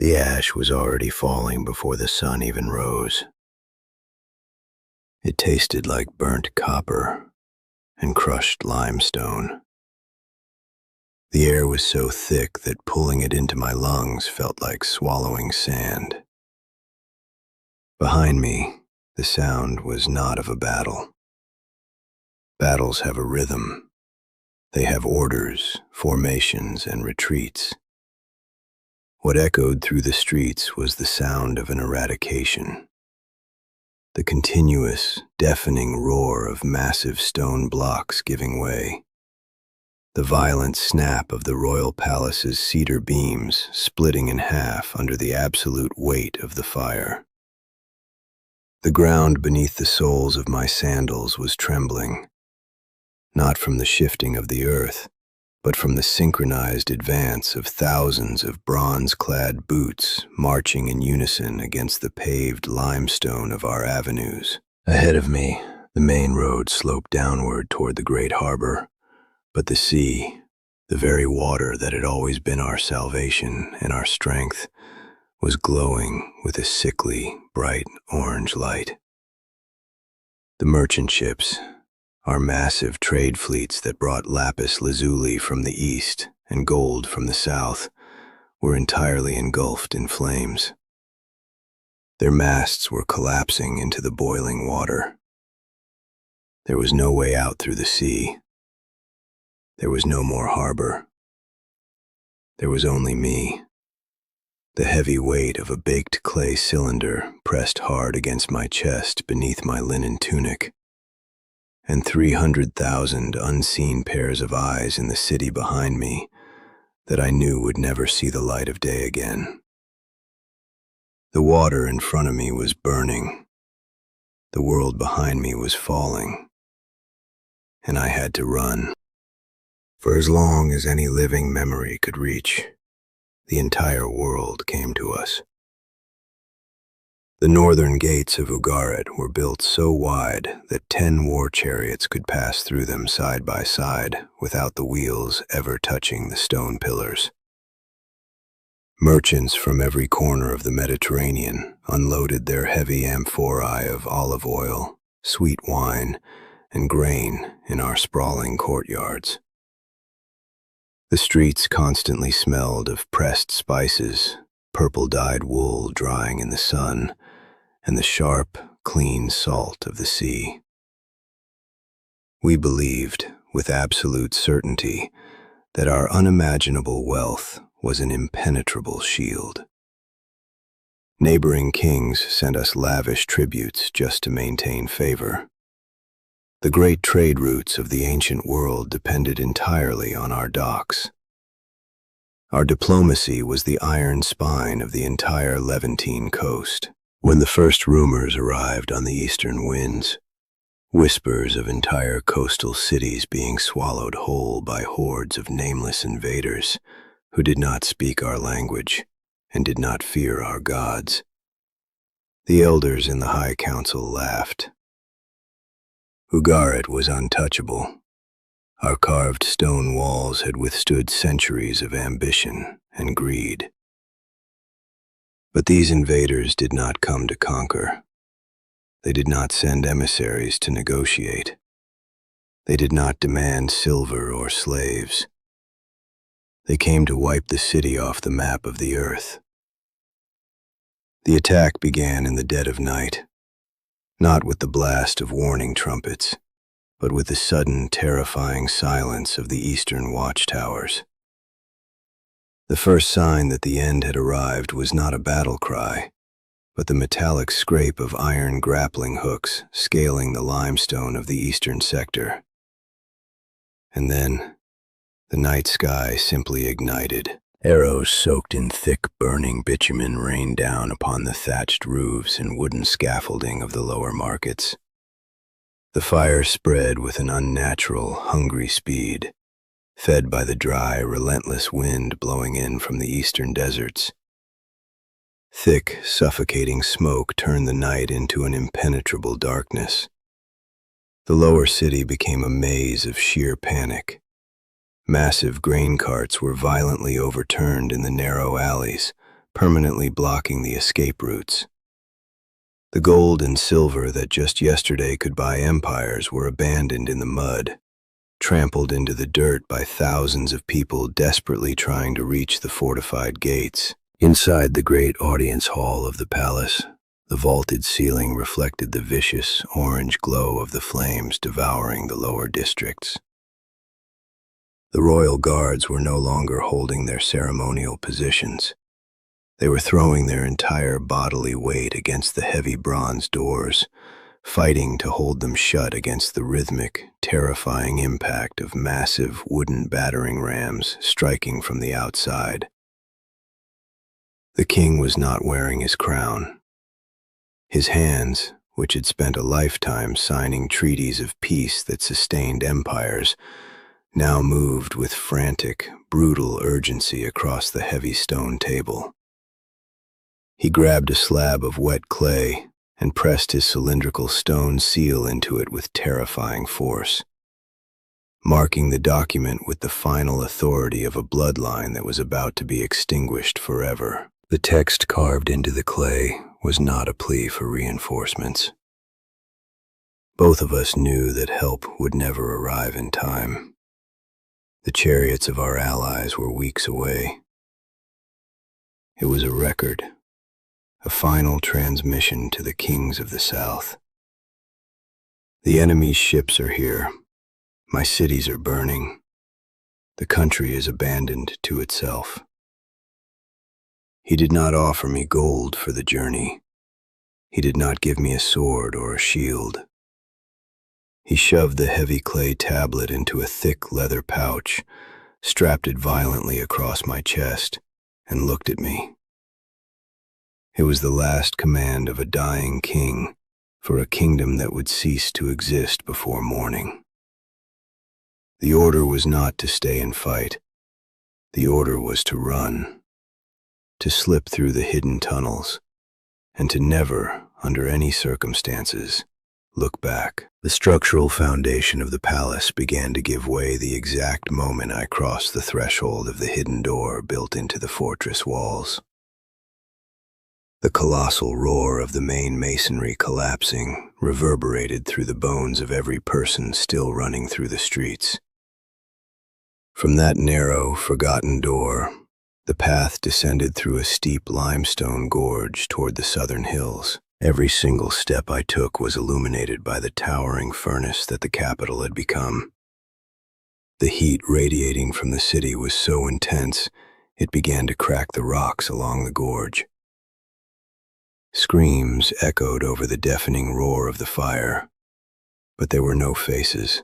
The ash was already falling before the sun even rose. It tasted like burnt copper and crushed limestone. The air was so thick that pulling it into my lungs felt like swallowing sand. Behind me, the sound was not of a battle. Battles have a rhythm. They have orders, formations, and retreats. What echoed through the streets was the sound of an eradication. The continuous, deafening roar of massive stone blocks giving way. The violent snap of the royal palace's cedar beams splitting in half under the absolute weight of the fire. The ground beneath the soles of my sandals was trembling, not from the shifting of the earth, but from the synchronized advance of thousands of bronze-clad boots marching in unison against the paved limestone of our avenues. Ahead of me, the main road sloped downward toward the great harbor, but the sea, the very water that had always been our salvation and our strength, was glowing with a sickly, bright orange light. The merchant ships, our massive trade fleets that brought lapis lazuli from the east and gold from the south, were entirely engulfed in flames. Their masts were collapsing into the boiling water. There was no way out through the sea. There was no more harbor. There was only me. The heavy weight of a baked clay cylinder pressed hard against my chest beneath my linen tunic, and 300,000 unseen pairs of eyes in the city behind me that I knew would never see the light of day again. The water in front of me was burning. The world behind me was falling, and I had to run. For as long as any living memory could reach, the entire world came to us. The northern gates of Ugarit were built so wide that 10 war chariots could pass through them side by side without the wheels ever touching the stone pillars. Merchants from every corner of the Mediterranean unloaded their heavy amphorae of olive oil, sweet wine, and grain in our sprawling courtyards. The streets constantly smelled of pressed spices, purple-dyed wool drying in the sun, and the sharp, clean salt of the sea. We believed, with absolute certainty, that our unimaginable wealth was an impenetrable shield. Neighboring kings sent us lavish tributes just to maintain favor. The great trade routes of the ancient world depended entirely on our docks. Our diplomacy was the iron spine of the entire Levantine coast. When the first rumors arrived on the eastern winds, whispers of entire coastal cities being swallowed whole by hordes of nameless invaders who did not speak our language and did not fear our gods, the elders in the high council laughed. Ugarit was untouchable. Our carved stone walls had withstood centuries of ambition and greed. But these invaders did not come to conquer. They did not send emissaries to negotiate. They did not demand silver or slaves. They came to wipe the city off the map of the earth. The attack began in the dead of night, not with the blast of warning trumpets, but with the sudden, terrifying silence of the eastern watchtowers. The first sign that the end had arrived was not a battle cry, but the metallic scrape of iron grappling hooks scaling the limestone of the eastern sector. And then, the night sky simply ignited. Arrows soaked in thick, burning bitumen rained down upon the thatched roofs and wooden scaffolding of the lower markets. The fire spread with an unnatural, hungry speed, fed by the dry, relentless wind blowing in from the eastern deserts. Thick, suffocating smoke turned the night into an impenetrable darkness. The lower city became a maze of sheer panic. Massive grain carts were violently overturned in the narrow alleys, permanently blocking the escape routes. The gold and silver that just yesterday could buy empires were abandoned in the mud, trampled into the dirt by thousands of people desperately trying to reach the fortified gates. Inside the great audience hall of the palace, the vaulted ceiling reflected the vicious orange glow of the flames devouring the lower districts. The royal guards were no longer holding their ceremonial positions. They were throwing their entire bodily weight against the heavy bronze doors, fighting to hold them shut against the rhythmic, terrifying impact of massive wooden battering rams striking from the outside. The king was not wearing his crown. His hands, which had spent a lifetime signing treaties of peace that sustained empires, now moved with frantic, brutal urgency across the heavy stone table. He grabbed a slab of wet clay and pressed his cylindrical stone seal into it with terrifying force, marking the document with the final authority of a bloodline that was about to be extinguished forever. The text carved into the clay was not a plea for reinforcements. Both of us knew that help would never arrive in time. The chariots of our allies were weeks away. It was a record, a final transmission to the kings of the south. The enemy's ships are here. My cities are burning. The country is abandoned to itself. He did not offer me gold for the journey. He did not give me a sword or a shield. He shoved the heavy clay tablet into a thick leather pouch, strapped it violently across my chest, and looked at me. It was the last command of a dying king for a kingdom that would cease to exist before morning. The order was not to stay and fight. The order was to run, to slip through the hidden tunnels, and to never, under any circumstances, look back. The structural foundation of the palace began to give way the exact moment I crossed the threshold of the hidden door built into the fortress walls. The colossal roar of the main masonry collapsing reverberated through the bones of every person still running through the streets. From that narrow, forgotten door, the path descended through a steep limestone gorge toward the southern hills. Every single step I took was illuminated by the towering furnace that the capital had become. The heat radiating from the city was so intense, it began to crack the rocks along the gorge. Screams echoed over the deafening roar of the fire, but there were no faces.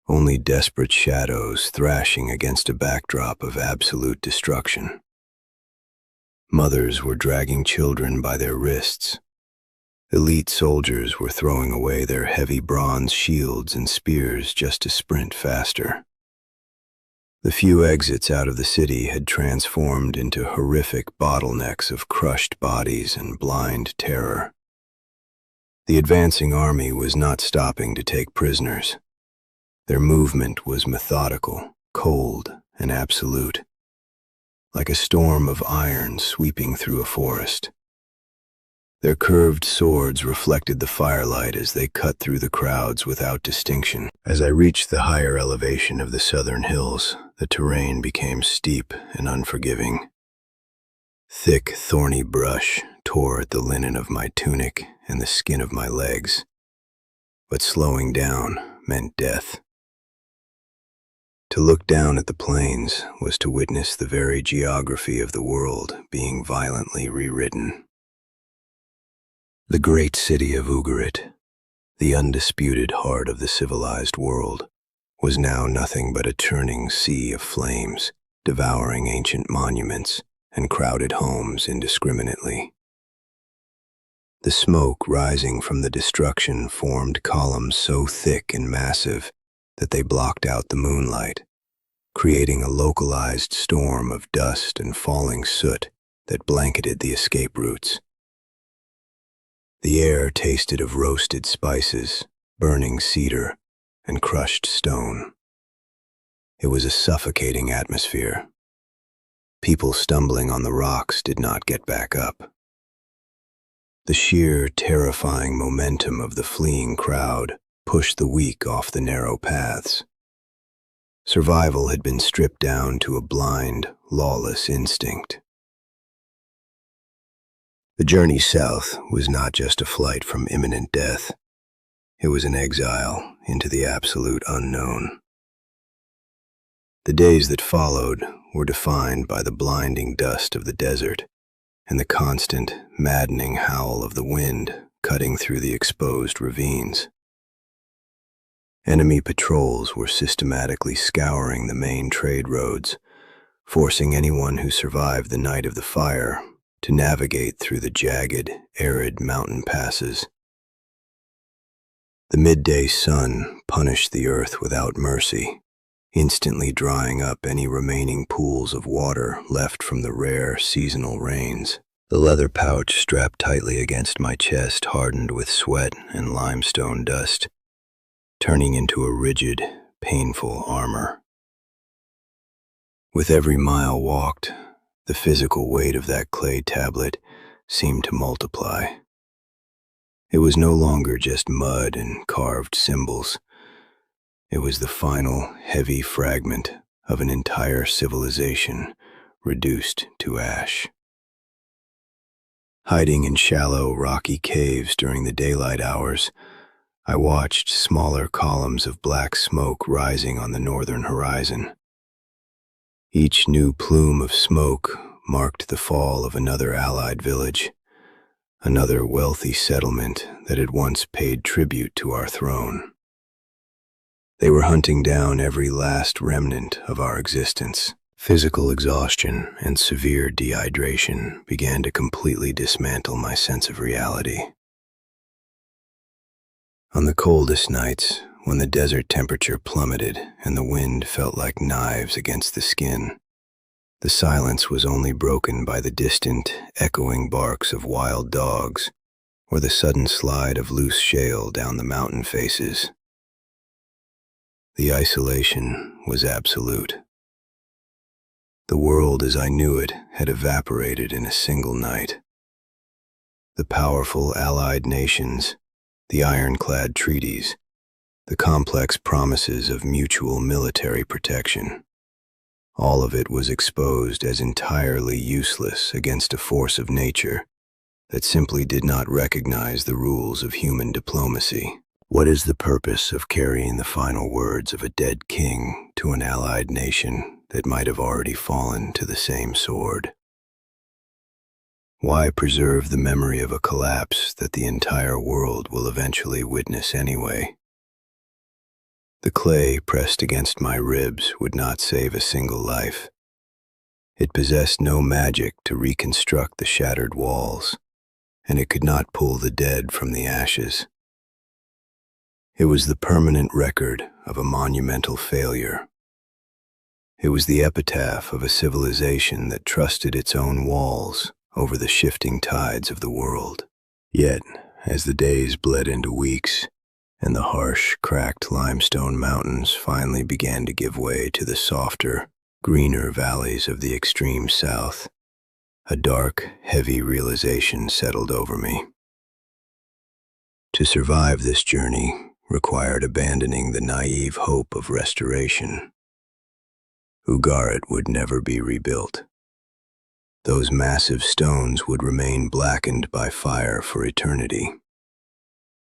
Only desperate shadows thrashing against a backdrop of absolute destruction. Mothers were dragging children by their wrists. Elite soldiers were throwing away their heavy bronze shields and spears just to sprint faster. The few exits out of the city had transformed into horrific bottlenecks of crushed bodies and blind terror. The advancing army was not stopping to take prisoners. Their movement was methodical, cold, and absolute, like a storm of iron sweeping through a forest. Their curved swords reflected the firelight as they cut through the crowds without distinction. As I reached the higher elevation of the southern hills, the terrain became steep and unforgiving. Thick, thorny brush tore at the linen of my tunic and the skin of my legs, but slowing down meant death. To look down at the plains was to witness the very geography of the world being violently rewritten. The great city of Ugarit, the undisputed heart of the civilized world, was now nothing but a churning sea of flames, devouring ancient monuments and crowded homes indiscriminately. The smoke rising from the destruction formed columns so thick and massive that they blocked out the moonlight, creating a localized storm of dust and falling soot that blanketed the escape routes. The air tasted of roasted spices, burning cedar, and crushed stone. It was a suffocating atmosphere. People stumbling on the rocks did not get back up. The sheer, terrifying momentum of the fleeing crowd pushed the weak off the narrow paths. Survival had been stripped down to a blind, lawless instinct. The journey south was not just a flight from imminent death. It was an exile into the absolute unknown. The days that followed were defined by the blinding dust of the desert and the constant, maddening howl of the wind cutting through the exposed ravines. Enemy patrols were systematically scouring the main trade roads, forcing anyone who survived the night of the fire to navigate through the jagged, arid mountain passes. The midday sun punished the earth without mercy, instantly drying up any remaining pools of water left from the rare seasonal rains. The leather pouch strapped tightly against my chest hardened with sweat and limestone dust, turning into a rigid, painful armor. With every mile walked, the physical weight of that clay tablet seemed to multiply. It was no longer just mud and carved symbols. It was the final, heavy fragment of an entire civilization reduced to ash. Hiding in shallow, rocky caves during the daylight hours, I watched smaller columns of black smoke rising on the northern horizon. Each new plume of smoke marked the fall of another Allied village, another wealthy settlement that had once paid tribute to our throne. They were hunting down every last remnant of our existence. Physical exhaustion and severe dehydration began to completely dismantle my sense of reality. On the coldest nights, when the desert temperature plummeted and the wind felt like knives against the skin, the silence was only broken by the distant, echoing barks of wild dogs or the sudden slide of loose shale down the mountain faces. The isolation was absolute. The world as I knew it had evaporated in a single night. The powerful Allied nations, the ironclad treaties, the complex promises of mutual military protection. All of it was exposed as entirely useless against a force of nature that simply did not recognize the rules of human diplomacy. What is the purpose of carrying the final words of a dead king to an Allied nation that might have already fallen to the same sword? Why preserve the memory of a collapse that the entire world will eventually witness anyway? The clay pressed against my ribs would not save a single life. It possessed no magic to reconstruct the shattered walls, and it could not pull the dead from the ashes. It was the permanent record of a monumental failure. It was the epitaph of a civilization that trusted its own walls over the shifting tides of the world. Yet, as the days bled into weeks, and the harsh, cracked limestone mountains finally began to give way to the softer, greener valleys of the extreme south, a dark, heavy realization settled over me. To survive this journey required abandoning the naive hope of restoration. Ugarit would never be rebuilt. Those massive stones would remain blackened by fire for eternity.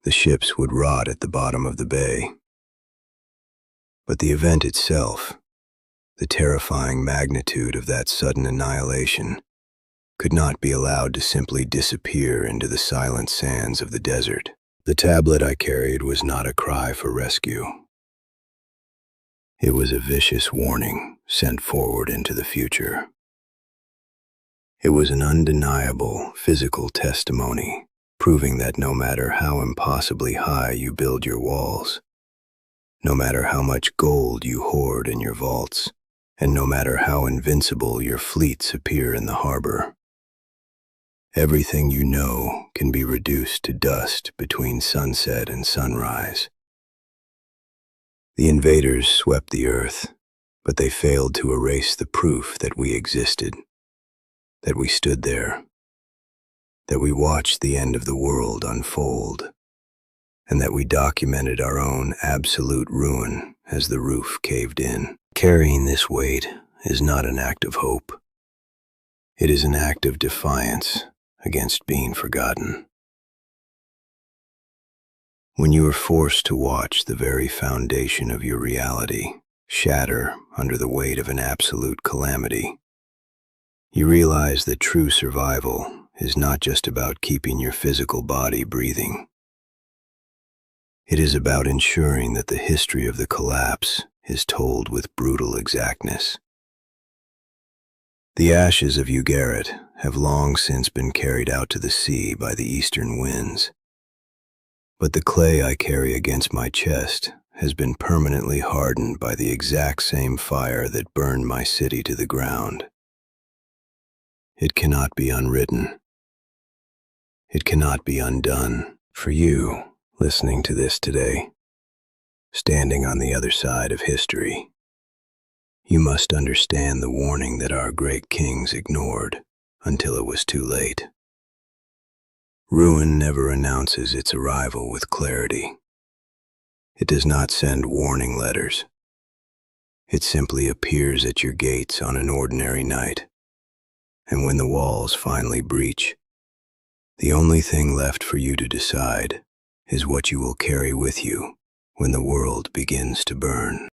The ships would rot at the bottom of the bay. But the event itself, the terrifying magnitude of that sudden annihilation, could not be allowed to simply disappear into the silent sands of the desert. The tablet I carried was not a cry for rescue. It was a vicious warning sent forward into the future. It was an undeniable physical testimony, proving that no matter how impossibly high you build your walls, no matter how much gold you hoard in your vaults, and no matter how invincible your fleets appear in the harbor, everything you know can be reduced to dust between sunset and sunrise. The invaders swept the earth, but they failed to erase the proof that we existed, that we stood there, that we watched the end of the world unfold, and that we documented our own absolute ruin as the roof caved in. Carrying this weight is not an act of hope. It is an act of defiance against being forgotten. When you are forced to watch the very foundation of your reality shatter under the weight of an absolute calamity, you realize that true survival is not just about keeping your physical body breathing. It is about ensuring that the history of the collapse is told with brutal exactness. The ashes of Ugarit have long since been carried out to the sea by the eastern winds, but the clay I carry against my chest has been permanently hardened by the exact same fire that burned my city to the ground. It cannot be unwritten. It cannot be undone. For you, listening to this today, standing on the other side of history, you must understand the warning that our great kings ignored until it was too late. Ruin never announces its arrival with clarity. It does not send warning letters. It simply appears at your gates on an ordinary night. And when the walls finally breach, the only thing left for you to decide is what you will carry with you when the world begins to burn.